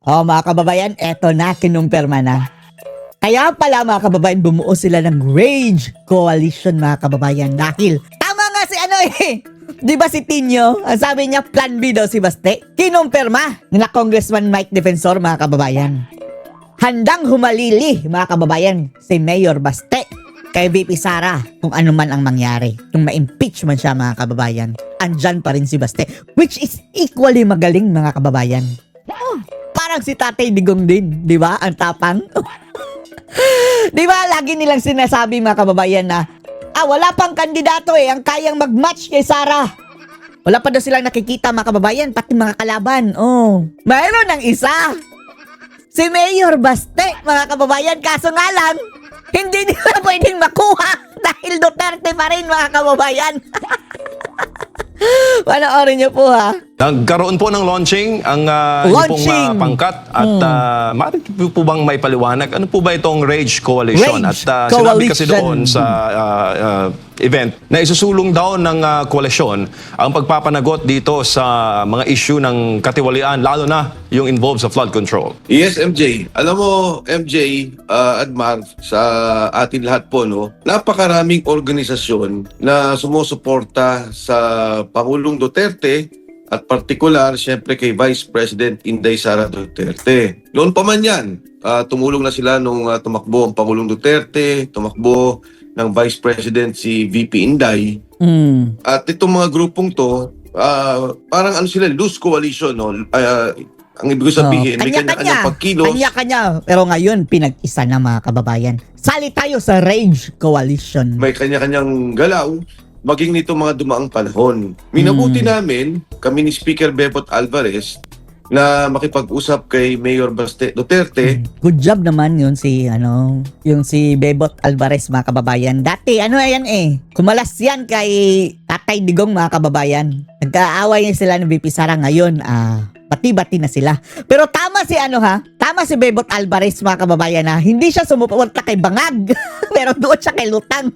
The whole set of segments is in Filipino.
Oh, mga kababayan, eto na, kinumpirma na. Kaya pala mga kababayan, bumuo sila ng Rage Coalition mga kababayan. Dahil, tama nga si ano eh. Di ba si Tinyo? Ang sabi niya, plan B daw si Baste. Kinumpirma na Congressman Mike Defensor mga kababayan. Handang humalili mga kababayan si Mayor Baste kay VP Sara kung ano man ang mangyari. Kung ma-impeach man siya mga kababayan, andyan pa rin si Baste. Which is equally magaling mga kababayan. Parang si Tatay Digong din, di ba? Ang tapang. Di ba? Lagi nilang sinasabi mga kababayan na, wala pang kandidato ang kayang mag-match kay Sara. Wala pa daw silang nakikita mga kababayan, pati mga kalaban. Oh, mayroon ng isa. Si Mayor Baste, mga kababayan, kaso nga lang, hindi nila pwedeng makuha dahil Duterte pa rin mga kababayan. Panoorin niyo po ha. Nagkaroon po ng launching ang Launching! pong pangkat at maaari po bang may paliwanag? Ano po ba itong Rage Coalition? Rage At sinabi kasi Coalition. doon sa event na isusulong daw ng koalisyon ang pagpapanagot dito sa mga issue ng katiwalian, lalo na yung involved sa flood control. Yes, MJ. Alam mo, MJ, Admar, sa atin lahat po, no, napakaraming organisasyon na sumusuporta sa Pangulong Duterte at partikular, siyempre, kay Vice President Inday Sara Duterte. Noon pa man yan, tumulong na sila nung tumakbo ang Pangulong Duterte, tumakbo ng Vice President si VP Inday. At itong mga grupong to, parang ano sila, loose coalition, no? Ang ibig sabihin, may kanya-kanyang pagkilos. Kanya-kanya. Pero ngayon, pinag-isa na mga kababayan. Sali tayo sa Rage Coalition. May kanya-kanyang galaw, maging nito mga dumaang panahon. Minabuti namin, kami ni Speaker Bebot Alvarez, na makipag-usap kay Mayor Baste Duterte. Good job naman yun yung si Bebot Alvarez mga kababayan. Dati yan kumalas yan kay Tatay Digong mga kababayan. Nagkaaway niya sila ng VP Sara ngayon. Bati-bati na sila. Pero tama si Bebot Alvarez mga kababayan na hindi siya sumuporta kay Bangag. Pero doon siya kay Lutang.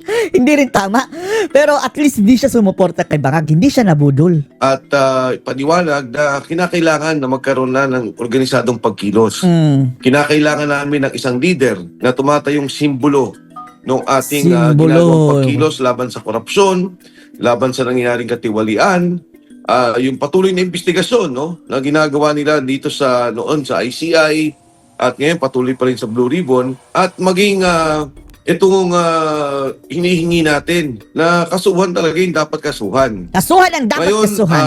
Hindi rin tama. Pero at least hindi siya sumuporta kay Bangag. Hindi siya nabudol. At paniwalag na kinakailangan na magkaroon na ng organisadong pagkilos. Kinakailangan namin ng isang leader na tumatayong simbolo ng ating ginagawang pagkilos laban sa korupsyon, laban sa nangyayaring katiwalian, yung patuloy na investigasyon, no, na ginagawa nila dito sa noon sa ICI at ngayon patuloy pa rin sa Blue Ribbon, at maging itong hinihingi natin na kasuhan talaga yung dapat kasuhan. Kasuhan ang dapat ngayon, kasuhan.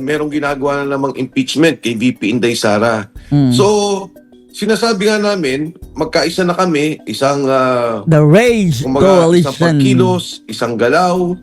Merong ginagawa na namang impeachment kay VP Inday Sara. So, sinasabi nga namin, magkaisa na kami, isang The Rage Coalition. isang pagkilos, isang galaw,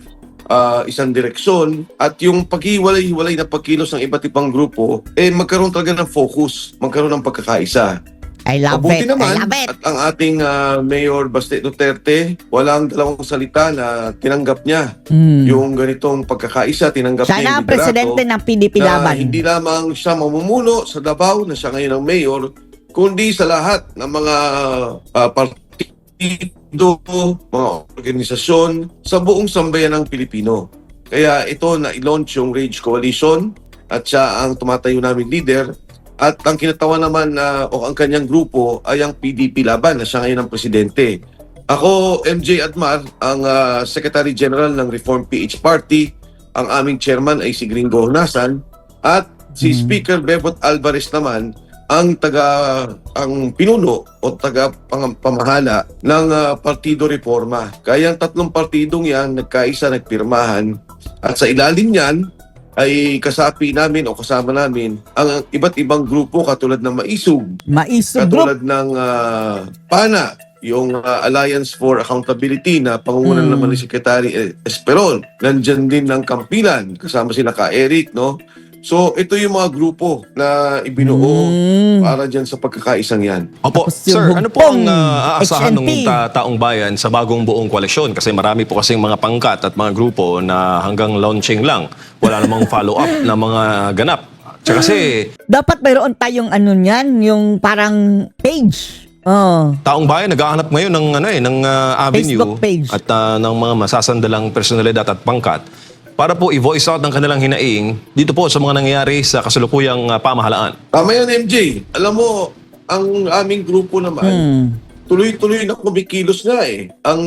isang direksyon, at yung paghiwalay-hiwalay na pagkilos ng iba't ibang grupo, magkaroon talaga ng focus, magkaroon ng pagkakaisa. I love Mabuti it. naman, I love it. at ang ating Mayor Baste Duterte, walang dalawang salita na tinanggap niya yung ganitong pagkakaisa, tinanggap Siya niya na yung ang presidente ng PDP na laban. hindi lamang siya mamumuno sa Davao na siya ngayon ang mayor, kundi sa lahat ng mga partido, mga organisasyon sa buong sambayan ng Pilipino. Kaya ito na i-launch yung Rage Coalition at siya ang tumatayo naming leader. At ang kinatawan naman o ang kanyang grupo ay ang PDP laban na siya ngayon ang presidente. Ako, MJ Admar, ang Secretary General ng Reform PH Party. Ang aming chairman ay si Gringo Honasan. At si Speaker Bebot Alvarez naman ang pinuno o pamahala ng Partido Reforma. Kaya ang tatlong partidong yan nagkaisa, nagpirmahan. At sa ilalim niyan, ay kasapi namin o kasama namin ang iba't ibang grupo katulad ng Maisog Group. katulad ng PANA, yung Alliance for Accountability na pangungunan naman ni Secretary Esperon. Nandyan din ng Kampilan, kasama sila ka Eric, no? So, ito yung mga grupo na ibinuo para dyan sa pagkakaisang yan. Opo, Tapos yung sir, ano po ang hugpong aasahan ng HNP? taong bayan sa bagong buong koalisyon? Kasi marami po kasing mga pangkat at mga grupo na hanggang launching lang. Wala namang follow-up na mga ganap. Tsaka kasi Dapat mayroon tayong yung parang page. taong bayan naghahanap ngayon ng ng avenue Facebook page. at ng mga masasandalang personalidad at pangkat para po i-voice out ng kanilang hinaing dito po sa mga nangyayari sa kasalukuyang pamahalaan. Tama yan, MJ. Alam mo, ang aming grupo naman, tuloy-tuloy na kumikilos nga eh. Ang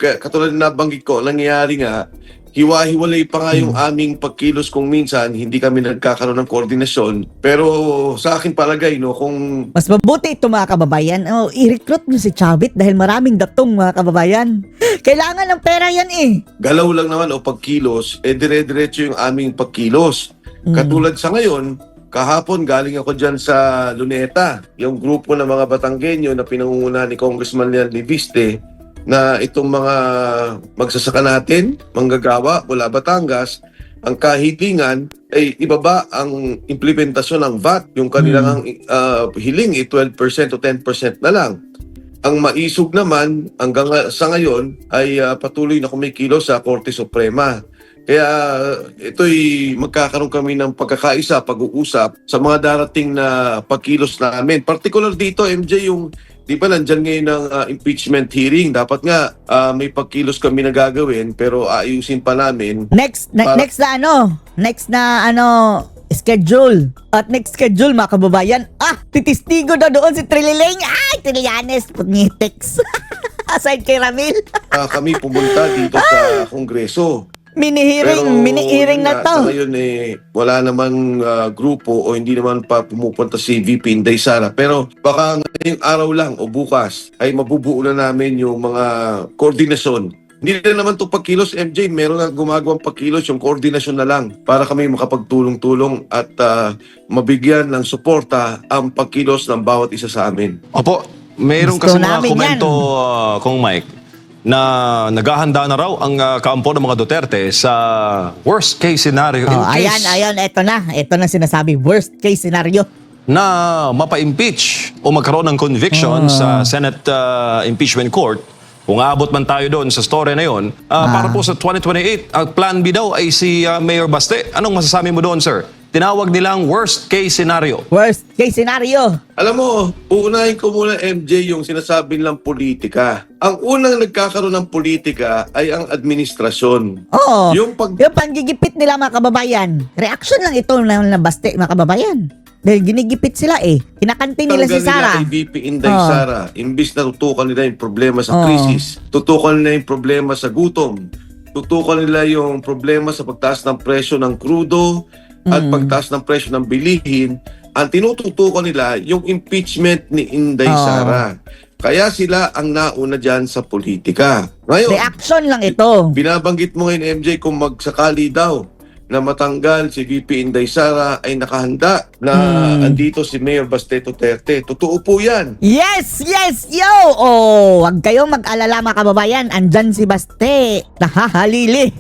katulad na nabanggit ko, nangyayari nga, hiwa-hiwalay pa nga yung aming pagkilos kung minsan hindi kami nagkakaroon ng koordinasyon. Pero sa akin palagay, no, kung Mas mabuti ito mga kababayan. I-recruit nyo si Chavit dahil maraming datong mga kababayan. Kailangan ng pera yan eh. galaw lang naman o pagkilos, dire-diretso yung aming pagkilos. Katulad sa ngayon, kahapon galing ako dyan sa Luneta, yung grupo ng mga Batanggenyo na pinangungunahan ni Congressman Leon Viste, na itong mga magsasaka natin, manggagawa mula Batangas, ang kahilingan ay ibaba ang implementasyon ng VAT, yung kanilang hiling 12% o 10% na lang. Ang maisog naman hanggang sa ngayon ay patuloy na kumikilos sa Korte Suprema. Kaya ito'y magkakaroon kami ng pagkakaisa, pag-uusap sa mga darating na pagkilos namin. Particular dito, MJ, yung di ba nandyan ngayon ng impeachment hearing. Dapat nga may pagkilos kami na gagawin pero ayusin pa namin. Next na schedule. At next schedule mga kababayan. Titistigo daw doon si Trilileng. Trillanes, Putnitex. Aside kay Ramil. Kami pumunta dito sa Kongreso. Mini-hearing na to. Sa ngayon wala namang grupo o hindi naman pa pumupunta si VP Inday Sara. Pero baka ngayong araw lang o bukas ay mabubuo na namin yung mga koordinasyon. Hindi na naman ito pagkilos, MJ. Meron na gumagawang pagkilos, yung koordinasyon na lang para kami makapagtulong-tulong at mabigyan ng suporta ang pagkilos ng bawat isa sa amin. Opo, mayroon Gusto kasi mga namin komento, Kong Mike, na naghahanda na raw ang kampo ng mga Duterte sa worst case scenario in case Ayan, eto na sinasabi, worst case scenario. na mapa-impeach o magkaroon ng conviction sa Senate Impeachment Court. Kung aabot man tayo doon sa story na yon, para po sa 2028, ang plan B daw ay si Mayor Baste. Anong masasabi mo doon, sir? Tinawag nilang worst case scenario. Worst case scenario. Alam mo, uunahin ko muna, MJ, yung sinasabi nilang politika. Ang unang nagkakaroon ng politika ay ang administrasyon. Oo. Yung pag Yung panggigipit nila mga kababayan. Reaction lang ito ng Baste mga kababayan. Dahil ginigipit sila eh. Kinakantin nila si Sara. Nila kay VP Inday Sara, imbis na tutukan nila yung problema sa krisis, tutukan nila yung problema sa gutom, tutukan nila yung problema sa pagtaas ng presyo ng krudo at pagtaas ng presyo ng bilihin, ang tinututukan nila yung impeachment ni Inday Sara. Kaya sila ang nauna dyan sa politika. Ngayon, Reaction lang ito. binabanggit mo ngayon, MJ, kung magsakali daw na matanggal si VP Inday Sara ay nakahanda na andito si Mayor Baste Duterte. Totoo po yan. Yes, yo! Huwag kayong mag-alala mga kababayan. Andyan si Baste. Nahahalili.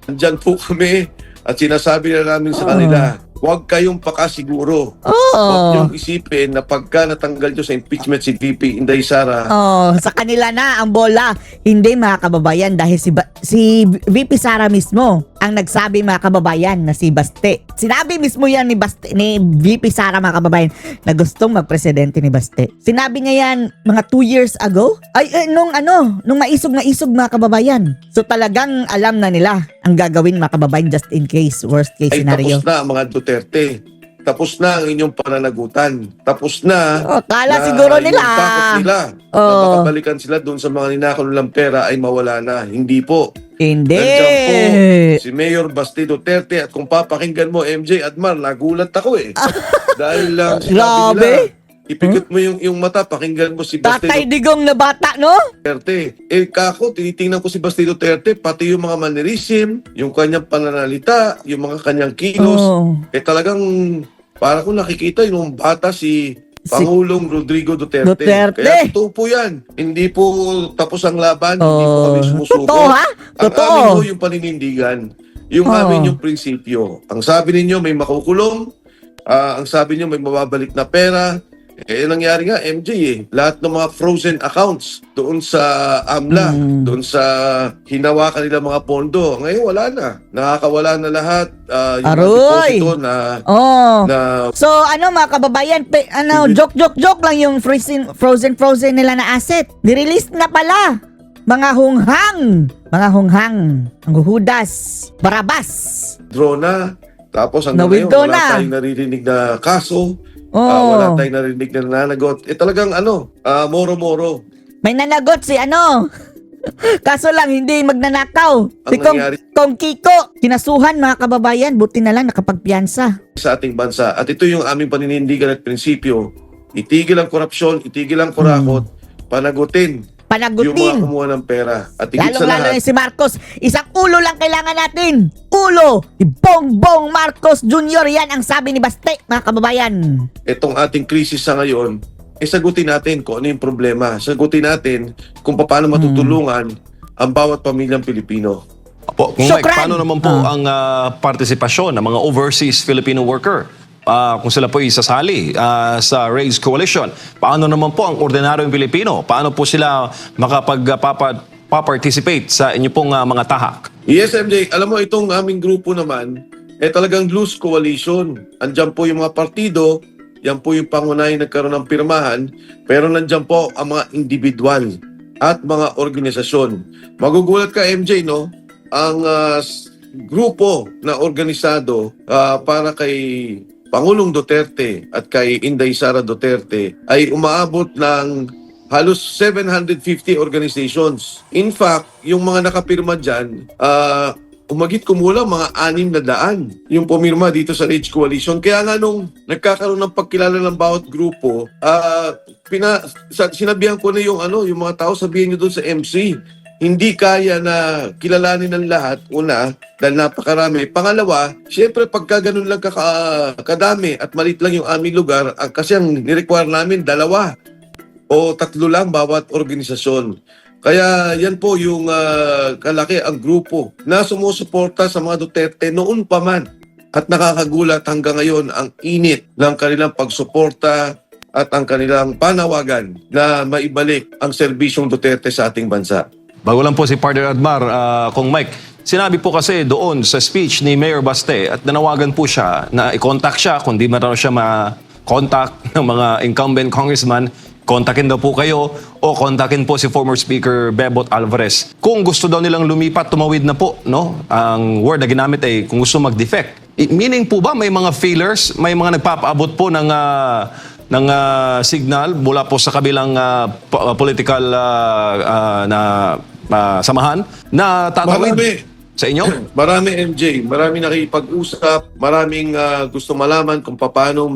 Andyan po kami at sinasabi na namin sa kanila, huwag kayong pakasiguro. Oo. Huwag niyong isipin na pagka natanggal nyo sa impeachment si VP Inday Sara, Sa kanila na ang bola. Hindi mga kababayan dahil si VP Sara mismo ang nagsabi mga kababayan na si Baste. Sinabi mismo yan ni VP Sara mga kababayan na gustong magpresidente ni Baste. Sinabi niya yan mga 2 years ago. Nung maisog mga kababayan. So talagang alam na nila ang gagawin mga kababayan just in case, worst case ay scenario. tapos na ang mga Duterte. Tapos na ang inyong pananagutan. Tapos na Kala siguro nila. yung takot nila na makabalikan sila doon sa mga ninakaw nilang pera ay mawala na. Hindi po. Hindi. Nandiyan po si Mayor Baste Duterte at kung papakinggan mo, MJ Admar, nagulat ako eh. Dahil lang sinabi Grabe. nila, ipikit mo yung mata, pakinggan mo si Baste Tatay digong na bata, no? Duterte. Kako, tinitingnan ko si Baste Duterte, pati yung mga mannerism, yung kanyang pananalita, yung mga kanyang kilos. Talagang para ko nakikita yung bata si Pangulong Rodrigo Duterte. Kaya totoo po yan. Hindi po tapos ang laban, hindi po kami sumusuko. Totoo ha? Ang amin po yung paninindigan. Yung amin yung prinsipyo. Ang sabi ninyo may makukulong, ang sabi niyo may mababalik na pera. Nangyari nga, MJ lahat ng mga frozen accounts doon sa AMLA, doon sa hinawakan nila mga pondo. Ngayon wala na. Nakakawala na lahat. Yung mga deposito na So mga kababayan, joke lang yung frozen nila na asset. Nirelease na pala. Mga hunghang, ang huhudas, Barabas. Draw na. Tapos hanggang ngayon, Na-withdraw wala na. tayong naririnig na kaso. Oh. Wala tayong narinig na nananagot. Talagang moro-moro. May nanagot si ano. Kaso lang, hindi magnanakaw. Si Ang nangyari- Kong Kiko. Kinasuhan mga kababayan. Buti na lang nakapagpiyansa. Sa ating bansa. At ito yung aming paninindigan at prinsipyo. Itigil ang korupsyon, itigil ang kurakot, panagutin yung mga Panagutin. kumuha ng pera. At higit sa Lalong-lalo lahat, si Marcos. Isang ulo lang kailangan natin. Ulo. Ni Bongbong Marcos Jr. Yan ang sabi ni Baste, mga kababayan. itong ating krisis sa ngayon, sagutin natin kung ano yung problema. Sagutin natin kung paano matutulungan ang bawat pamilyang Pilipino. Kung Mike, Syukran. paano naman po ang partisipasyon ng mga overseas Filipino worker? Kung sila po isasali sa RAISE Coalition, paano naman po ang ordinaryong Pilipino? Paano po sila makapag-participate sa inyo pong mga tahak? Yes, MJ. Alam mo, itong aming grupo naman, talagang loose coalition. Andyan po yung mga partido, yan po yung pangunahing nagkaroon ng pirmahan, pero nandyan po ang mga individual at mga organisasyon. Magugulat ka, MJ, no? Ang grupo na organisado para kay Pangulong Duterte at kay Inday Sara Duterte ay umaabot ng halos 750 organizations. In fact, yung mga nakapirma dyan, umagit kumulang mga 600 yung pumirma dito sa RAISE Coalition. Kaya nga nung nagkakaroon ng pagkilala ng bawat grupo, sinabihan ko na yung mga tao, sabihin nyo doon sa MC, hindi kaya na kilalanin ng lahat, una, dahil napakarami. Pangalawa, syempre pagka ganun lang kadami at malit lang yung aming lugar, kasi ang nirequire namin 2 o 3 lang bawat organisasyon. Kaya yan po yung kalaki ang grupo na sumusuporta sa mga Duterte noon pa man. At nakakagulat hanggang ngayon ang init ng kanilang pagsuporta at ang kanilang panawagan na maibalik ang serbisyong Duterte sa ating bansa. Bago lang po si Partner Admar, Kung Mike, sinabi po kasi doon sa speech ni Mayor Baste at nanawagan po siya na i-contact siya kung di man raw siya ma-contact ng mga incumbent congressman, kontakin daw po kayo o kontakin po si former Speaker Bebot Alvarez. Kung gusto daw nilang lumipat, tumawid na po, no? Ang word na ginamit ay kung gusto mag-defect. Meaning po ba may mga failures, may mga nagpapaabot po ng signal mula po sa kabilang political samahan na tatawid Marami. sa inyo? Marami, MJ. Marami nakipag-usap. Maraming gusto malaman kung paano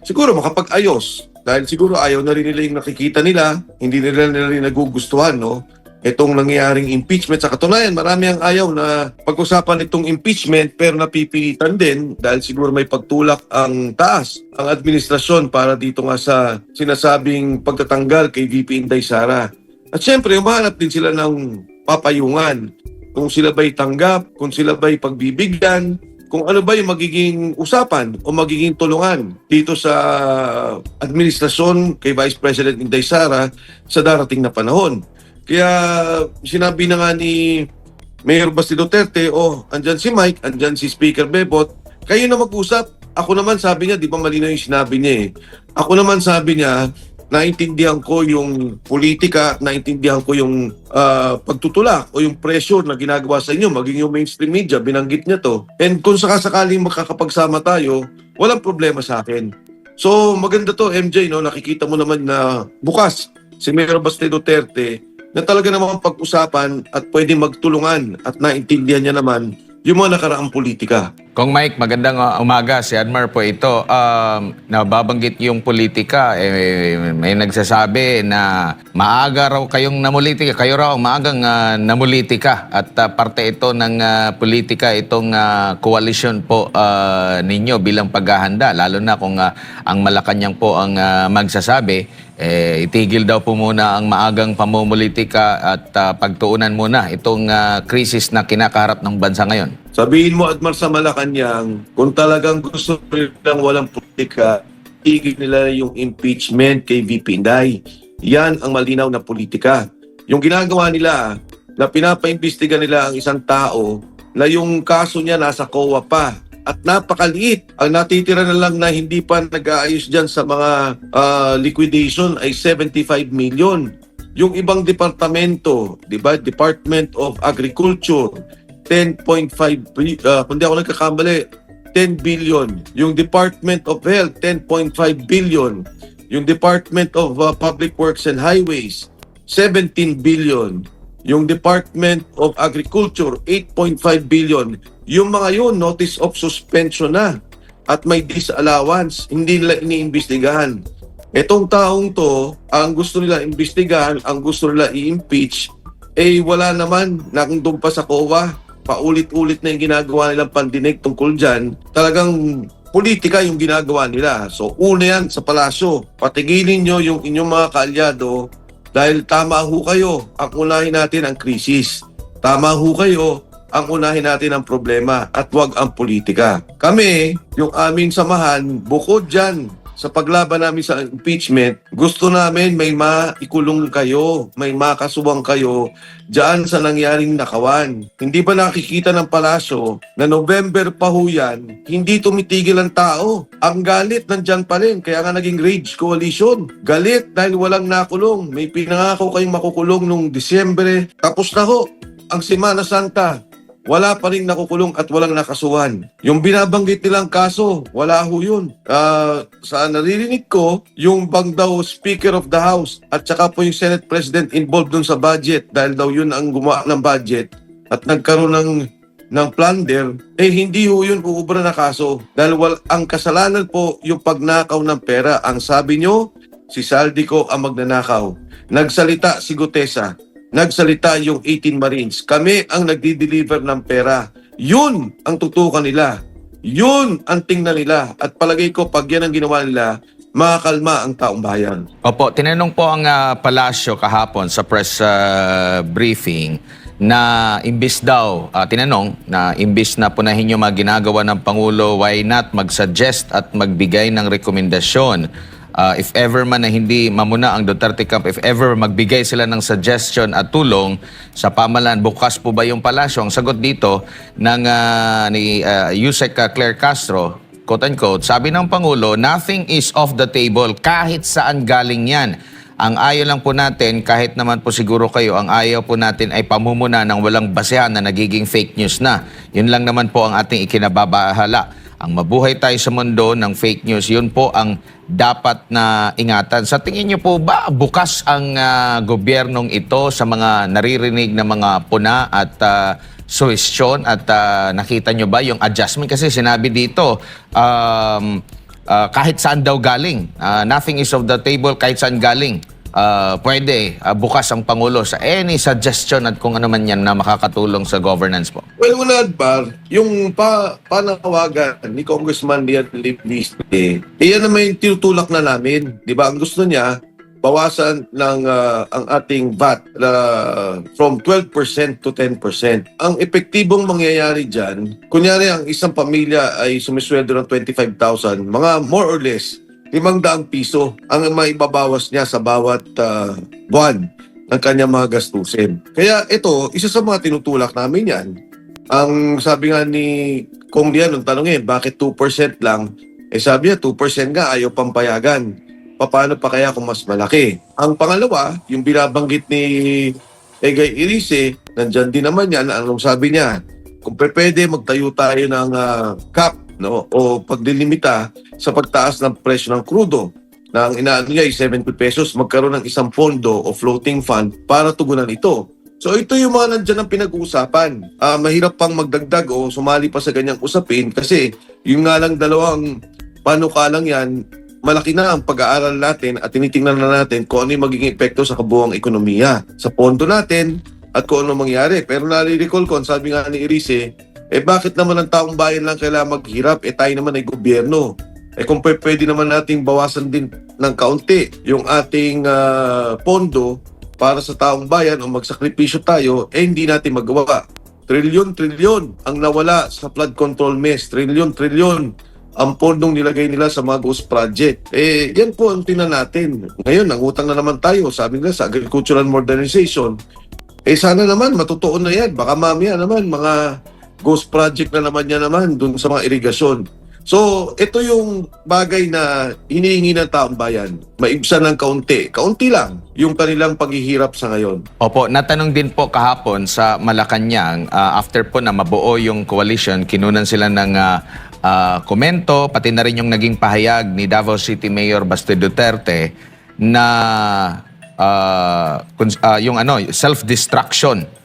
siguro makapag-ayos. Dahil siguro ayaw na rin nila yung nakikita nila. Hindi nila rin nagugustuhan, no? Itong nangyayaring impeachment. Sa katunayan, marami ang ayaw na pag-usapan itong impeachment pero napipilitan din dahil siguro may pagtulak ang taas, ang administrasyon para dito nga sa sinasabing pagtatanggal kay VP Inday Sara. At syempre, umahanap din sila ng papayungan. Kung sila ba'y tanggap, kung sila ba'y pagbibigyan, kung ano ba yung magiging usapan o magiging tulungan dito sa administrasyon kay Vice President Inday Sara sa darating na panahon. Kaya sinabi na nga ni Mayor Baste Duterte, andyan si Mike, andyan si Speaker Bebot, kayo na mag-usap. Ako naman sabi niya, di ba malinaw yung sinabi niya eh. Ako naman sabi niya, naintindihan ko yung politika, naintindihan ko yung pagtutulak o yung pressure na ginagawa sa inyo, maging yung mainstream media, binanggit niya to. And kung sakasakaling makakapagsama tayo, walang problema sa akin. So maganda to, MJ, no? Nakikita mo naman na bukas si Mayor Baste Duterte na talaga namang pag-usapan at pwedeng magtulungan at naintindihan niya naman yung mga nakaraang politika. Kung Mike, magandang umaga. Si Admar po ito. Nababanggit yung politika. May nagsasabi na maaga raw kayong namulitika. Kayo raw maagang namulitika. At parte ito ng politika, itong coalition po ninyo bilang paghahanda. Lalo na kung ang Malacanang po ang magsasabi, itigil daw po muna ang maagang pamumulitika at pagtuunan muna itong krisis na kinakaharap ng bansa ngayon. Sabihin mo, Admar, sa Malacanang, kung talagang gusto nilang walang politika, tigil nila yung impeachment kay VP Inday. Yan ang malinaw na politika. Yung ginagawa nila, na pinapaimbestiga nila ang isang tao na yung kaso niya nasa COA pa at napakaliit. Ang natitira na lang na hindi pa nag-aayos dyan sa mga liquidation ay 75 million. Yung ibang departamento, di ba? Department of Agriculture, 10.5 kung di ako nagkakamali, 10 billion. Yung Department of Health, 10.5 billion. Yung Department of Public Works and Highways, 17 billion. Yung Department of Agriculture, 8.5 billion. Yung mga yun, notice of suspension na at may disallowance, hindi nila iniimbestigahan. Etong taong to, ang gusto nila imbestigahan, ang gusto nila i-impeach, wala naman, nakandun pa sa COA, paulit-ulit na yung ginagawa nilang pandinig tungkol dyan, talagang politika yung ginagawa nila. So, una yan sa palasyo, patigilin nyo yung inyong mga kaalyado dahil tama ho kayo, ang unahin natin ang krisis. Tama ho kayo, ang unahin natin ang problema at wag ang politika. Kami, yung aming samahan, bukod dyan sa paglaban namin sa impeachment, gusto namin may maikulong kayo, may makasuwang kayo dyan sa nangyaring nakawan. Hindi ba nakikita ng palasyo na November pa ho yan, hindi tumitigil ang tao. Ang galit nandyan pa rin, kaya nga naging rage coalition. Galit dahil walang nakulong. May pinangako kayong makukulong nung Disyembre. Tapos na ho ang Semana Santa. Wala pa rin nakukulong at walang nakasuhan. Yung binabanggit nilang kaso, wala ho yun. Sa naririnig ko, yung bang daw Speaker of the House at saka po yung Senate President involved dun sa budget dahil daw yun ang gumawa ng budget at nagkaroon ng plunder, hindi ho yun uubra na kaso. Dahil ang kasalanan po yung pagnakaw ng pera. Ang sabi nyo, si Saldico ang magnanakaw. Nagsalita si Gutesa. Nagsalita yung 18 Marines. Kami ang nagdi-deliver ng pera. Yun ang tutukan nila. Yun ang tingnan nila. At palagay ko, pag yan ang ginawa nila, makakalma ang taong bayan. Opo, tinanong po ang palasyo kahapon sa press briefing na imbis daw, tinanong na imbis na punahin yung mga ginagawa ng Pangulo, why not mag-suggest at magbigay ng rekomendasyon? If ever man na hindi mamuna ang Duterte camp, if ever magbigay sila ng suggestion at tulong sa pamahalaan, bukas po ba yung palasyo? Ang sagot dito ng ni Yusek Claire Castro, quote-unquote, sabi ng Pangulo, nothing is off the table kahit saan galing yan. Ang ayaw lang po natin, kahit naman po siguro kayo, ang ayaw po natin ay pamumuna ng walang basehan na nagiging fake news na. Yun lang naman po ang ating ikinababahala. Ang mabuhay tayo sa mundo ng fake news, yun po ang dapat na ingatan. Sa tingin niyo po ba bukas ang gobyernong ito sa mga naririnig na mga puna at suwestyon at nakita nyo ba yung adjustment? Kasi sinabi dito, kahit saan daw galing, nothing is off the table, kahit saan galing. Pwede bukas ang Pangulo sa any suggestion at kung ano man yan na makakatulong sa governance po. Well, una, Bar, yung panawagan ni Congressman Lian Liste, yan naman yung tinutulak na namin. Di ba? Ang gusto niya, bawasan ng ang ating VAT from 12% to 10%. Ang epektibong mangyayari dyan, kunyari ang isang pamilya ay sumisweldo ng 25,000, mga more or less, 500 piso ang maibabawas niya sa bawat buwan ng kanyang mga gastusin. Kaya ito, isa sa mga tinutulak namin yan. Ang sabi nga ni Kong Lian, nung tanongin, bakit 2% lang? Sabi niya, 2% nga, ayaw pampayagan. Paano pa kaya kung mas malaki? Ang pangalawa, yung binabanggit ni Egay Irice, nandyan din naman yan, anong sabi niya? Kung pwede, magtayo tayo ng cap, no, o pagdilimita sa pagtaas ng presyo ng krudo na ang inaano niya ay 70 pesos, magkaroon ng isang pondo o floating fund para tugunan ito. So ito yung mga nandyan ang pinag-uusapan. Mahirap pang magdagdag o sumali pa sa ganyang usapin kasi yung nga lang dalawang panukalang yan, malaki na ang pag-aaral natin at tinitingnan na natin kung ano yung magiging epekto sa kabuuang ekonomiya, sa pondo natin at kung ano mangyari. Pero nare-recall ko, sabi nga ni Irice, bakit naman ang taong bayan lang kailangan maghirap? Tayo naman ay gobyerno. Kung pwede naman nating bawasan din ng kaunti yung ating pondo para sa taong bayan o magsakripisyo tayo, hindi natin magawa. Trilyon ang nawala sa flood control mess. Trilyon ang pondong nilagay nila sa mga ghost project. Yan po ang tingnan natin. Ngayon, nangutang na naman tayo, sabi nila, sa agricultural modernization. Sana naman, matutuon na yan. Baka mamaya naman, mga ghost project na naman yan naman dun sa mga irigasyon. So, ito yung bagay na hinihingi ng taong bayan. Maibsan ng kaunti. Kaunti lang yung kanilang paghihirap sa ngayon. Opo, natanong din po kahapon sa Malacanang, after po na mabuo yung coalition, kinunan sila ng komento, pati na rin yung naging pahayag ni Davao City Mayor Baste Duterte na yung self-destruction.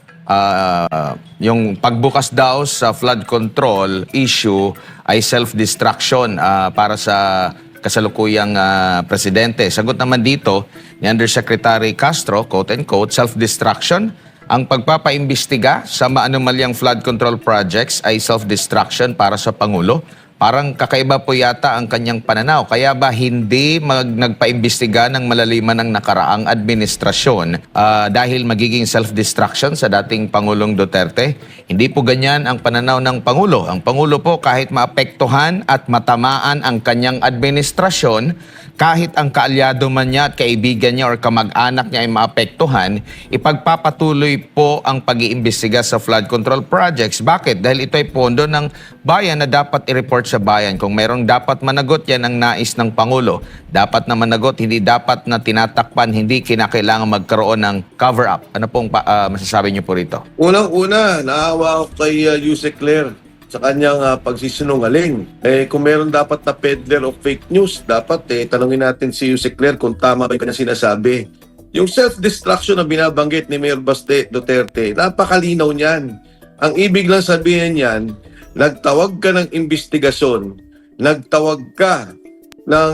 Yung pagbukas daw sa flood control issue ay self-destruction para sa kasalukuyang presidente. Sagot naman dito ni Undersecretary Castro, quote-unquote, self-destruction. Ang pagpapaimbestiga sa maanumalyang flood control projects ay self-destruction para sa Pangulo. Parang kakaiba po yata ang kanyang pananaw. Kaya ba hindi nagpaimbestiga ng malaliman ng nakaraang administrasyon dahil magiging self-destruction sa dating Pangulong Duterte? Hindi po ganyan ang pananaw ng Pangulo. Ang Pangulo po kahit maapektuhan at matamaan ang kanyang administrasyon, kahit ang kaalyado man niya at kaibigan niya or kamag-anak niya ay maapektuhan, ipagpapatuloy po ang pag-iimbestiga sa flood control projects. Bakit? Dahil ito ay pondo ng bayan na dapat i-report sa bayan. Kung merong dapat managot, yan ang nais ng Pangulo. Dapat na managot, hindi dapat na tinatakpan, hindi kinakailangan magkaroon ng cover-up. Ano pong masasabi niyo po rito? Unang-una, naawa ako kay Yusek Claire sa kanyang pagsisinungaling. Kung meron dapat na peddler of fake news, dapat tanungin natin si Yusek Claire kung tama ba yung kanyang sinasabi. Yung self-destruction na binabanggit ni Mayor Baste Duterte, napakalinaw niyan. Ang ibig lang sabihin niyan, nagtawag ka ng investigasyon, nagtawag ka ng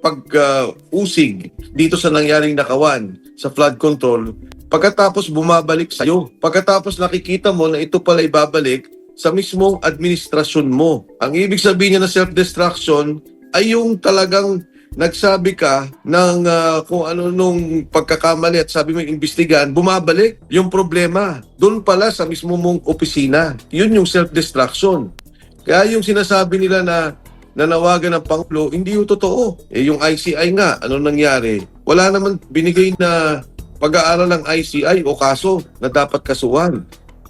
pag-usig dito sa nangyaring nakawan sa flood control, pagkatapos bumabalik sa'yo. Pagkatapos nakikita mo na ito pala ibabalik sa mismong administrasyon mo. Ang ibig sabihin niya na self-destruction ay yung talagang nagsabi ka ng kung ano nung pagkakamali at sabi mo yung imbestigahan, bumabalik yung problema. Doon pala sa mismo mong opisina. Yun yung self-destruction. Kaya yung sinasabi nila na nanawagan ng Pangulo, hindi yung totoo. Yung ICI nga, ano nangyari? Wala naman binigay na pag-aaral ng ICI o kaso na dapat kasuhan.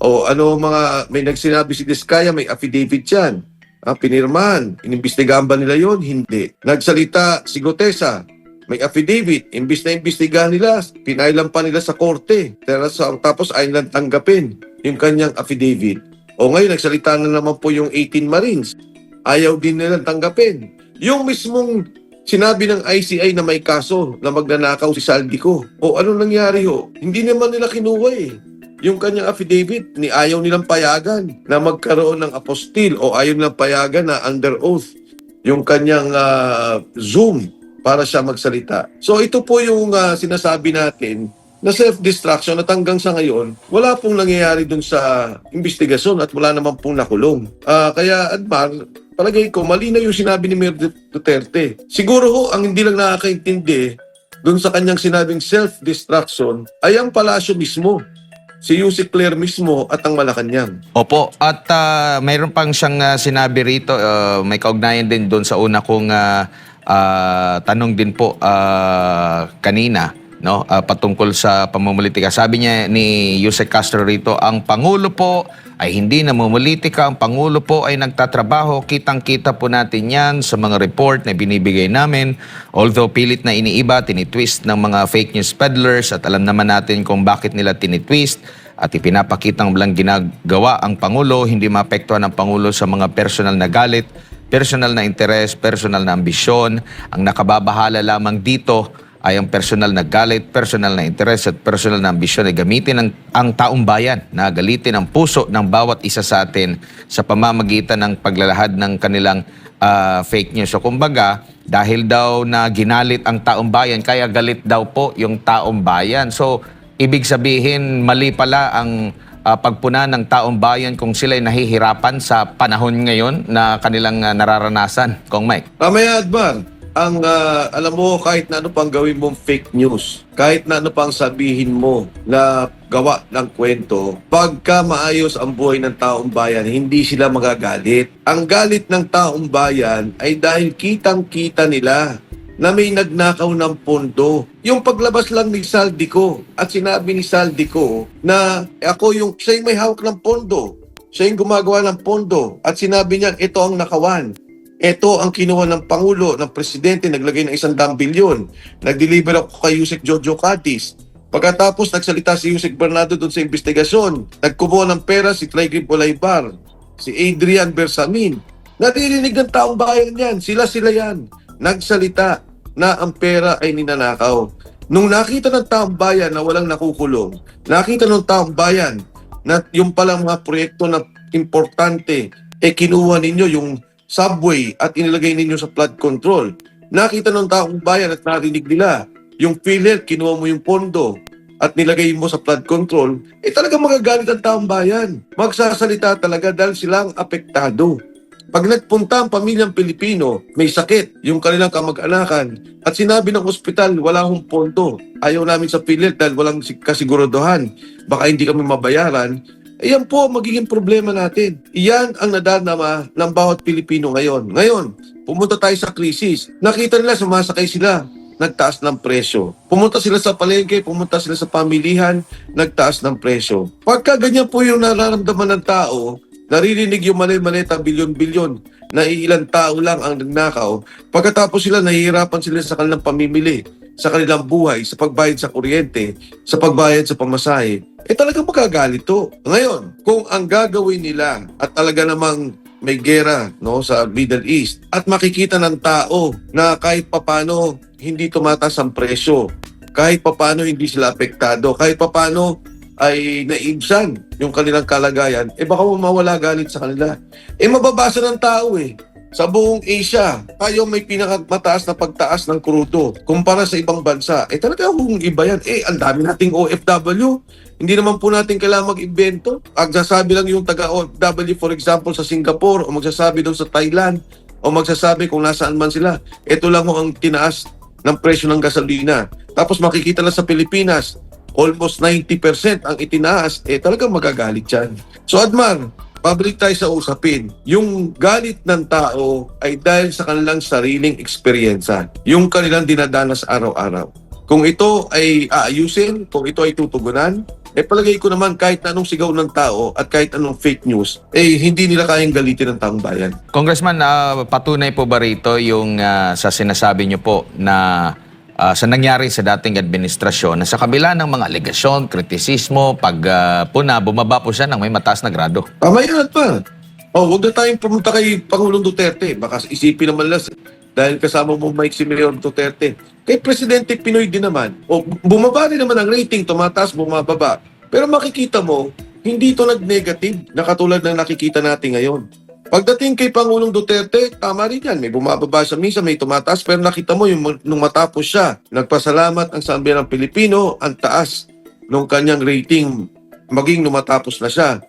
O ano may nagsinabi si Diskaya, may affidavit yan. Pinirmahan. Inimbestigahan ba nila yon? Hindi. Nagsalita si Gotesa, may affidavit. Imbis na imbestigahan nila, pinailan pa nila sa korte. Tapos ay nilang tanggapin yung kanyang affidavit. O ngayon, nagsalita na naman po yung 18 Marines. Ayaw din nilang tanggapin. Yung mismong sinabi ng ICI na may kaso na magnanakaw si Saldico. O ano nangyari ho? Hindi naman nila kinuha yung kanyang affidavit, ayaw nilang payagan na magkaroon ng apostil o ayaw nilang payagan na under oath yung kanyang Zoom para siya magsalita. So ito po yung sinasabi natin na self-destruction at hanggang sa ngayon, wala pong nangyayari dun sa investigasyon at wala naman pong nakulong. Kaya Admar, palagay ko, mali na yung sinabi ni Mayor Duterte. Siguro ho, ang hindi lang nakakaintindi dun sa kanyang sinabing self-destruction ay ang palasyo mismo. Si Yusek Claire mismo at ang Malacanang. Opo, at mayroon pang siyang sinabi rito, may kaugnayan din doon sa una kong tanong din po kanina, no, patungkol sa pamumulitika. Sabi niya ni Yusek Castro rito, ang Pangulo po ay hindi namumulitika, ang Pangulo po ay nagtatrabaho, kitang-kita po natin yan sa mga report na binibigay namin. Although pilit na iniiba, tinitwist ng mga fake news peddlers at alam naman natin kung bakit nila tinitwist at ipinapakitang walang ginagawa ang Pangulo, hindi maapektuhan ang Pangulo sa mga personal na galit, personal na interes, personal na ambisyon. Ang nakababahala lamang dito ay ang personal na galit, personal na interes at personal na ambisyon ay gamitin ang taong bayan na galitin ang puso ng bawat isa sa atin sa pamamagitan ng paglalahad ng kanilang fake news. So kumbaga, dahil daw na ginalit ang taong bayan, kaya galit daw po yung taong bayan. So ibig sabihin, mali pala ang pagpuna ng taong bayan kung sila'y nahihirapan sa panahon ngayon na kanilang nararanasan. Kong Mike. Mamaya Admar, alam mo, kahit na ano pang gawin mong fake news, kahit na ano pang sabihin mo na gawa ng kwento, pagka maayos ang buhay ng taong bayan, hindi sila magagalit. Ang galit ng taong bayan ay dahil kitang-kita nila na may nagnakaw ng pondo. Yung paglabas lang ni Saldico at sinabi ni Saldico na siya yung may hawak ng pondo, siya yung gumagawa ng pondo at sinabi niya ito ang nakawan. Ito ang kinuha ng Pangulo, ng Presidente, naglagay ng 100 bilyon. Nag-deliver ako kay Yusek Jojo Catis. Pagkatapos nagsalita si Yusek Bernardo doon sa investigasyon, nagkumuha ng pera si Trygrid Olaybar, si Adrian Bersamin. Naririnig ng taong bayan yan. Sila yan. Nagsalita na ang pera ay ninanakaw. Nung nakita ng taong bayan na walang nakukulong, nakita ng taong bayan na yung palang mga proyekto na importante, kinuha ninyo yung subway at inilagay ninyo sa flood control. Nakita ng taong bayan at narinig nila, yung PhilHealth, kinuha mo yung pondo at nilagay mo sa flood control, talagang magagalit ang taong bayan. Magsasalita talaga dahil silang apektado. Pag nagpunta ang pamilyang Pilipino, may sakit, yung kanilang kamag-anakan, at sinabi ng ospital, wala akong pondo, ayaw namin sa PhilHealth dahil walang kasiguraduhan, baka hindi kami mabayaran, yan po magiging problema natin. Iyan ang nadarama ng bawat Pilipino ngayon. Ngayon, pumunta tayo sa krisis. Nakita nila, sumasakay sila, nagtaas ng presyo. Pumunta sila sa palengke, pumunta sila sa pamilihan, nagtaas ng presyo. Pagka ganyan po yung nararamdaman ng tao, naririnig yung malay-maleta, bilyon-bilyon, na ilang tao lang ang nagnakaw. Pagkatapos sila, nahihirapan sila sa kanilang pamimili, sa kanilang buhay, sa pagbayad sa kuryente, sa pagbayad sa pamasahe, talagang magagalit to. Ngayon, kung ang gagawin nila at talaga namang may gera sa Middle East at makikita ng tao na kahit papano hindi tumataas ang presyo, kahit papano hindi sila apektado, kahit papano ay naibsan yung kanilang kalagayan, baka mawala galit sa kanila. Mababasa ng tao Sa buong Asia, tayo may pinakamataas na pagtaas ng krudo kumpara sa ibang bansa. Talaga kung iba yan. Ang dami nating OFW. Hindi naman po natin kailangan mag-invento. Magsasabi lang yung taga-OFW, for example, sa Singapore, o magsasabi doon sa Thailand, o magsasabi kung nasaan man sila. Ito lang ang tinaas ng presyo ng gasolina. Tapos makikita lang sa Pilipinas, almost 90% ang itinaas. Talagang magagalit yan. So, Admar, pabalik tayo sa usapin. Yung galit ng tao ay dahil sa kanilang sariling eksperyensa. Yung kanilang dinadanas araw-araw. Kung ito ay aayusin, kung ito ay tutugunan, palagay ko naman kahit na anong sigaw ng tao at kahit anong fake news, hindi nila kayang galitin ng taong bayan. Congressman, patunay po ba rito yung sa sinasabi niyo po na sa nangyari sa dating administrasyon na sa kabila ng mga alegasyon, kritisismo, bumaba po siya ng may mataas na grado? Tama yan pa. Huwag na tayong pumunta kay Pangulong Duterte. Baka isipin naman lang dahil kasama mo Mike si Mayor Duterte. Kay Presidente Pinoy din naman. Bumaba rin naman ang rating, tumataas, bumababa. Pero makikita mo, hindi ito nag-negative na katulad ng nakikita natin ngayon. Pagdating kay Pangulong Duterte, tama rin yan. May bumababa siya minsan, may tumataas. Pero nakita mo, nung matapos siya, nagpasalamat ang sambayan ng Pilipino, ang taas ng kanyang rating, maging numatapos na siya.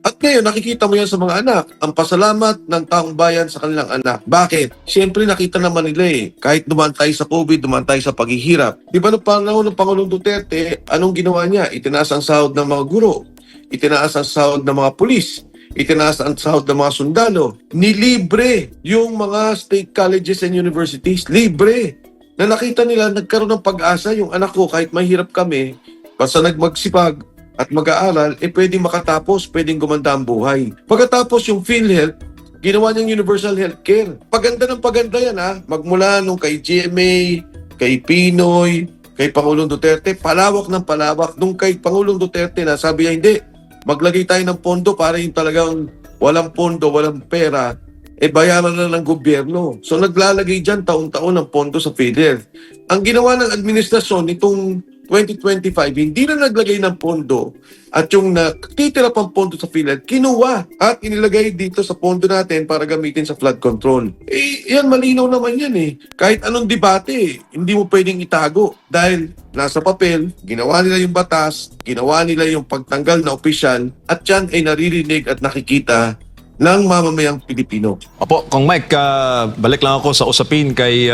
At ngayon, nakikita mo yan sa mga anak. Ang pasalamat ng taong bayan sa kanilang anak. Bakit? Siyempre, nakita naman nila kahit dumaan tayo sa COVID, dumaan tayo sa paghihirap. Di ba noong panahon ng Pangulong Duterte, anong ginawa niya? Itinaas ang sahod ng mga guro. Itinaas ang sahod ng mga pulis. Itinaas ang sahod ng mga sundalo. Nilibre yung mga state colleges and universities. Libre. Na nakita nila, nagkaroon ng pag-asa yung anak ko kahit mahirap kami, basta nagmagsipag at mag-aaral, pwedeng makatapos, pwedeng gumanda ang buhay. Pagkatapos yung PhilHealth, ginawa niyang universal healthcare. Paganda ng paganda yan Magmula nung kay GMA, kay Pinoy, kay Pangulong Duterte, palawak ng palawak. Nung kay Pangulong Duterte na sabi niya, hindi, maglagay tayo ng pondo para yung talagang walang pondo, walang pera, bayaran na ng gobyerno. So naglalagay dyan taon-taon ng pondo sa PhilHealth. Ang ginawa ng administrasyon nitong 2025, hindi na naglagay ng pondo at yung natitira pang pondo sa PhilHealth, kinuha at inilagay dito sa pondo natin para gamitin sa flood control. Yan malinaw naman yan Kahit anong debate, hindi mo pwedeng itago dahil nasa papel, ginawa nila yung batas, ginawa nila yung pagtanggal na opisyal at yan ay naririnig at nakikita ng mamamayang Pilipino. Opo, Kong Mike, balik lang ako sa usapin kay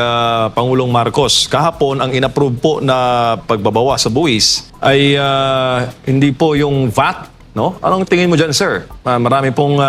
Pangulong Marcos. Kahapon, ang inapprove po na pagbabawa sa buwis ay hindi po yung VAT, no? Anong tingin mo dyan, sir? Marami pong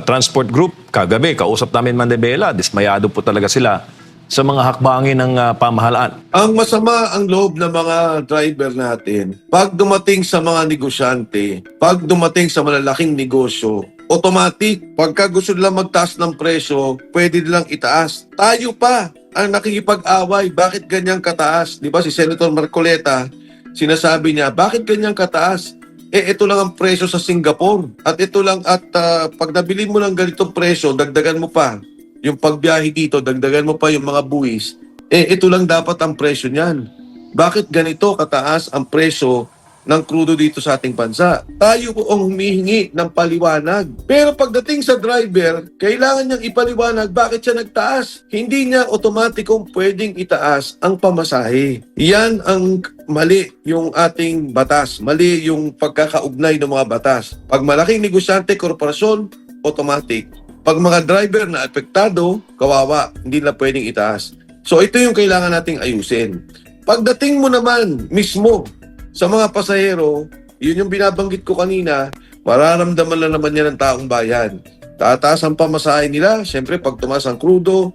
transport group, kagabi, kausap namin Mandebela, dismayado po talaga sila sa mga hakbangin ng pamahalaan. Ang masama ang loob ng mga driver natin, pag dumating sa mga negosyante, pag dumating sa malalaking negosyo, automatic. Pagka gusto nilang magtaas ng presyo, pwede nilang itaas. Tayo pa ang nakikipag-away. Bakit ganyang kataas? Di ba si Senator Marcoleta, sinasabi niya, bakit ganyang kataas? Ito lang ang presyo sa Singapore. At ito lang, pag nabili mo ng ganitong presyo, dagdagan mo pa yung pagbiyahe dito, dagdagan mo pa yung mga buwis. Ito lang dapat ang presyo niyan. Bakit ganito kataas ang presyo ng krudo dito sa ating bansa? Tayo po ang humihingi ng paliwanag. Pero pagdating sa driver, kailangan niyang ipaliwanag bakit siya nagtaas. Hindi niya otomatikong pwedeng itaas ang pamasahe. Yan ang mali yung ating batas. Mali yung pagkakaugnay ng mga batas. Pag malaking negosyante, korporasyon, automatic. Pag mga driver na apektado, kawawa, hindi na pwedeng itaas. So ito yung kailangan nating ayusin. Pagdating mo naman mismo sa mga pasahero, yun yung binabanggit ko kanina, mararamdaman lang naman yan ng taong bayan. Tataas ang pamasahe nila, syempre pag tumaas ang krudo,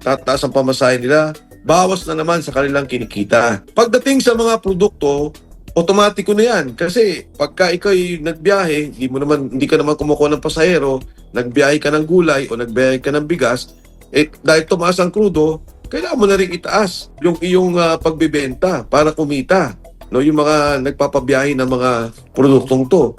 tataas ang pamasahe nila, bawas na naman sa kanilang kinikita. Pagdating sa mga produkto, automatiko na yan. Kasi pagka ikaw nagbiyahe, hindi ka naman kumukuha ng pasahero, nagbiyahe ka ng gulay o nagbiyahe ka ng bigas, dahil tumaas ang krudo, kailangan mo na rin itaas yung iyong pagbebenta para kumita. No, yung mga nagpapabiyahe ng mga produktong to.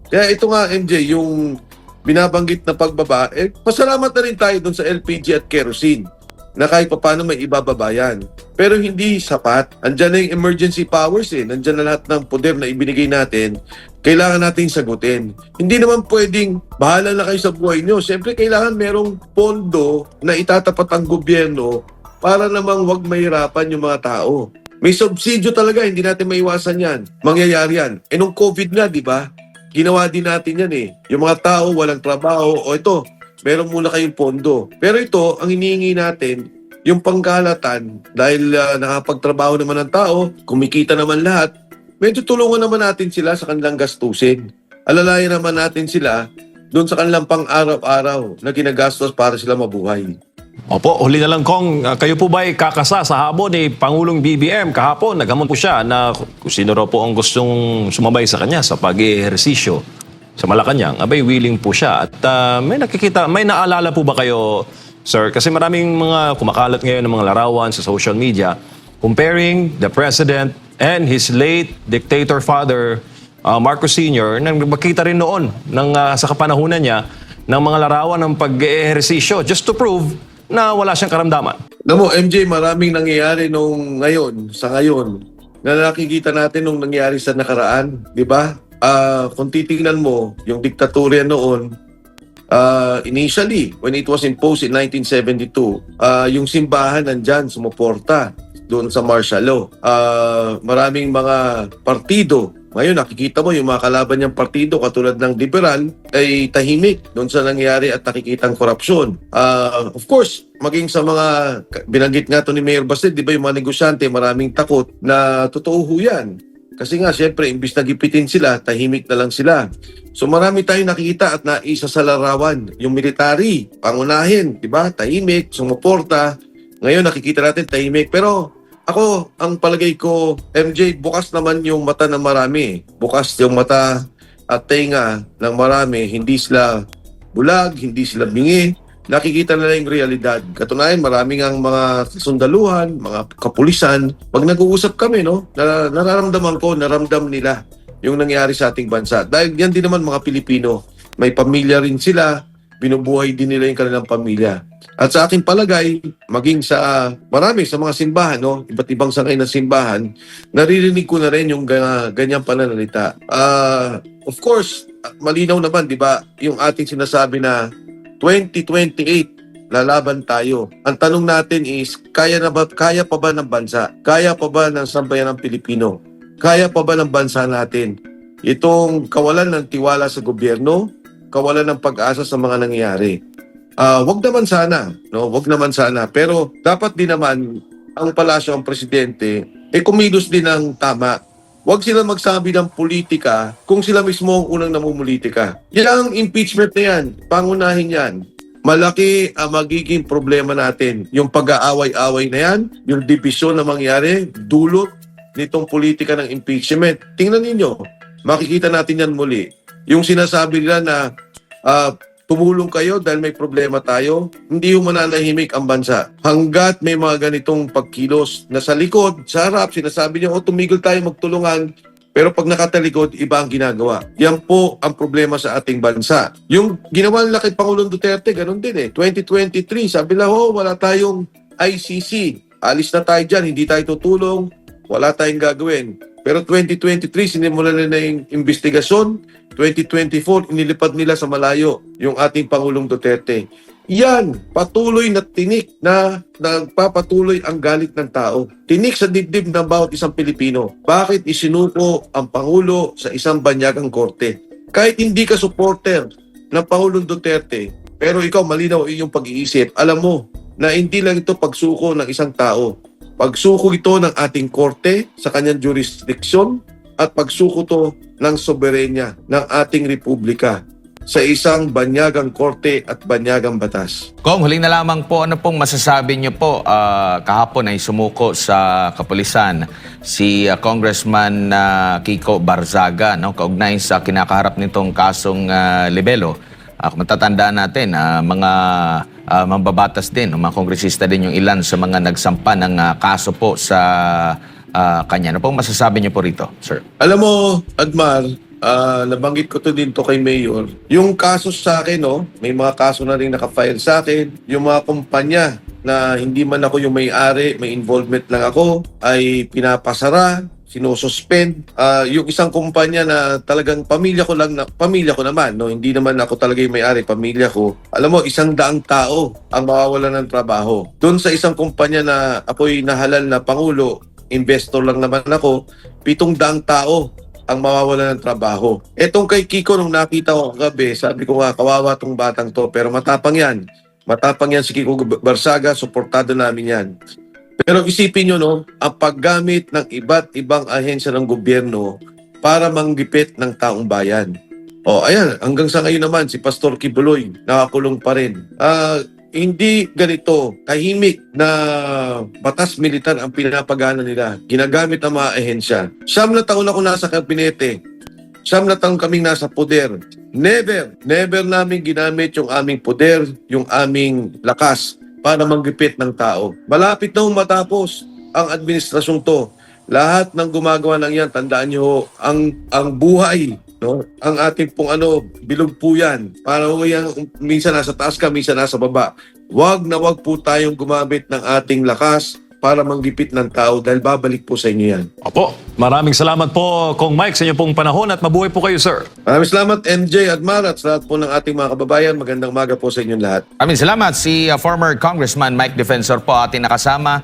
Kaya ito nga, MJ, yung binabanggit na pagbaba, pasalamat na rin tayo dun sa LPG at kerosene na kahit paano may ibababa yan. Pero hindi sapat. Andyan na yung emergency powers Nandyan na lahat ng poder na ibinigay natin. Kailangan natin sagutin. Hindi naman pwedeng bahala na kayo sa buhay nyo. Siyempre, kailangan merong pondo na itatapat ang gobyerno para namang wag mahirapan yung mga tao. May subsidyo talaga, hindi natin maiwasan yan. Mangyayari yan. Nung COVID nga, di ba? Ginawa din natin yan Yung mga tao walang trabaho, ito, meron muna kayong pondo. Pero ito, ang hinihingi natin, yung pangkalatan, dahil nakapagtrabaho naman ng tao, kumikita naman lahat, medyo tulungan naman natin sila sa kanilang gastusin. Alalayan naman natin sila doon sa kanilang pang-araw-araw na ginagastos para sila mabuhay. Opo, huli na lang Kong, kayo po ba ay kakasa sa habon ni Pangulong BBM kahapon? Naghamon po siya na kung sino raw po ang gustong sumabay sa kanya sa pag-ehersisyo sa Malacanang, abay willing po siya. At may naalala po ba kayo, sir? Kasi maraming mga kumakalat ngayon ng mga larawan sa social media comparing the President and his late dictator father, Marcos Sr., na makita rin noon sa kapanahunan niya ng mga larawan ng pag-ehersisyo just to prove na wala siyang karamdaman. Alam mo, MJ, maraming nangyayari sa ngayon, na nakikita natin nung nangyari sa nakaraan, di ba? Kung titingnan mo, yung diktatorya noon, initially, when it was imposed in 1972, yung simbahan nandyan, sumuporta doon sa martial law. Maraming mga partido, ngayon nakikita mo yung mga kalaban niyang partido katulad ng liberal ay tahimik doon sa nangyari at nakikitang korupsyon. Of course, maging sa mga binanggit nga to ni Mayor Baste, di ba yung mga negosyante maraming takot na totoo ho yan. Kasi nga syempre imbis na gipitin sila, tahimik na lang sila. So marami tayong nakikita at naisa sa larawan. Yung military, pangunahin, di ba? Tahimik, sumuporta. Ngayon nakikita natin tahimik. Pero ako, ang palagay ko, MJ, bukas naman yung mata ng marami. Bukas yung mata at tenga ng marami. Hindi sila bulag, hindi sila bingi. Nakikita nila yung realidad. Katunayan, maraming ang mga sundaluhan, mga kapulisan. Pag nag-uusap kami, nararamdaman ko, naramdam nila yung nangyari sa ating bansa. Dahil yan din naman mga Pilipino. May pamilya rin sila, binubuhay din nila yung kanilang pamilya. At sa aking palagay, maging sa marami sa mga simbahan, iba't ibang sangay ng simbahan, naririnig ko na rin yung ganyang pananalita. Of course, malinaw naman, di ba, yung ating sinasabi na 2028, lalaban tayo. Ang tanong natin is, kaya pa ba ng bansa? Kaya pa ba ng sambayan ng Pilipino? Kaya pa ba ng bansa natin? Itong kawalan ng tiwala sa gobyerno, kawalan ng pag-asa sa mga nangyayari. Wag naman sana, wag naman sana. Pero dapat din naman ang palasyo, ang presidente, kumilos din ng tama. Wag sila magsabi ng politika kung sila mismo ang unang namumulitika. Yan ang impeachment na yan, pangunahin yan. Malaki ang magiging problema natin. Yung pag-aaway-away na yan, yung division na mangyari, dulot nitong politika ng impeachment. Tingnan ninyo, makikita natin yan muli. Yung sinasabi nila na tumulong kayo dahil may problema tayo, hindi yung mananahimik ang bansa. Hanggat may mga ganitong pagkilos na sa likod, sa harap, sinasabi niyo, tumigil tayo magtulungan, pero pag nakatalikod, iba ang ginagawa. Yan po ang problema sa ating bansa. Yung ginawa nila kay Pangulong Duterte, ganun din 2023, sabi nila, wala tayong ICC. Alis na tayo dyan, hindi tayo tutulong, wala tayong gagawin. Pero 2023, sinimulan nila yung investigasyon. 2024, inilipad nila sa malayo yung ating Pangulong Duterte. Yan, patuloy na tinik na nagpapatuloy ang galit ng tao. Tinik sa dibdib ng bawat isang Pilipino. Bakit isinuko ang Pangulo sa isang banyagang korte? Kahit hindi ka supporter ng Pangulong Duterte, pero ikaw malinaw iyong pag-iisip, alam mo na hindi lang ito pagsuko ng isang tao. Pagsuko ito ng ating korte sa kanyang jurisdiksyon at pagsuko to ng soberenya ng ating republika sa isang banyagang korte at banyagang batas. Kong, huling na lamang po, ano pong masasabi niyo po? Kahapon ay sumuko sa kapulisan si Congressman Kiko Barzaga, no? Kaugnay sa kinakaharap nitong kasong libelo. Kung matatandaan natin, mga mambabatas din, mga kongresista din yung ilan sa mga nagsampa ng kaso po sa kanya. Ano pong masasabi niyo po rito, sir? Alam mo, Admar, nabanggit ko to din to kay Mayor. Yung kaso sa akin, may mga kaso na rin nakafile sa akin. Yung mga kumpanya na hindi man ako yung may-ari, may involvement lang ako, ay pinapasara, sinususpend. Yung isang kumpanya na talagang pamilya ko naman, hindi naman ako talaga yung may-ari, pamilya ko. Alam mo, 100 tao ang mawawalan ng trabaho. Doon sa isang kumpanya na ako'y nahalal na Pangulo, investor lang naman ako, 700 tao ang mawawalan ng trabaho. Etong kay Kiko, nung nakita ko kagabi, sabi ko nga, kawawa tong batang to, pero matapang yan. Matapang yan si Kiko Barzaga, suportado namin yan. Pero isipin nyo, ang paggamit ng iba't ibang ahensya ng gobyerno para manggipit ng taong bayan. Ayan, hanggang sa ngayon naman, si Pastor Kibuloy, nakakulong pa rin. Hindi ganito, tahimik na batas militar ang pinapagana nila. Ginagamit ang mga ahensya. 9 na taon ako nasa kabinete. 9 na taon kaming nasa poder. Never namin ginamit yung aming poder, yung aming lakas para manggipit ng tao. Malapit na matapos ang administrasyong to. Lahat ng gumagawa ng yan, tandaan nyo, ang buhay, ang ating pong bilog po yan. Para yan, minsan nasa taas ka, minsan nasa baba. Wag na wag po tayong gumamit ng ating lakas para manggipit ng tao dahil babalik po sa inyo yan. Opo, maraming salamat po, Kong Mike, sa inyo pong panahon at mabuhay po kayo, sir. Maraming salamat, MJ, Admar, at sa lahat po ng ating mga kababayan. Magandang umaga po sa inyong lahat. Maraming salamat. Si former Congressman Mike Defensor po ating nakasama.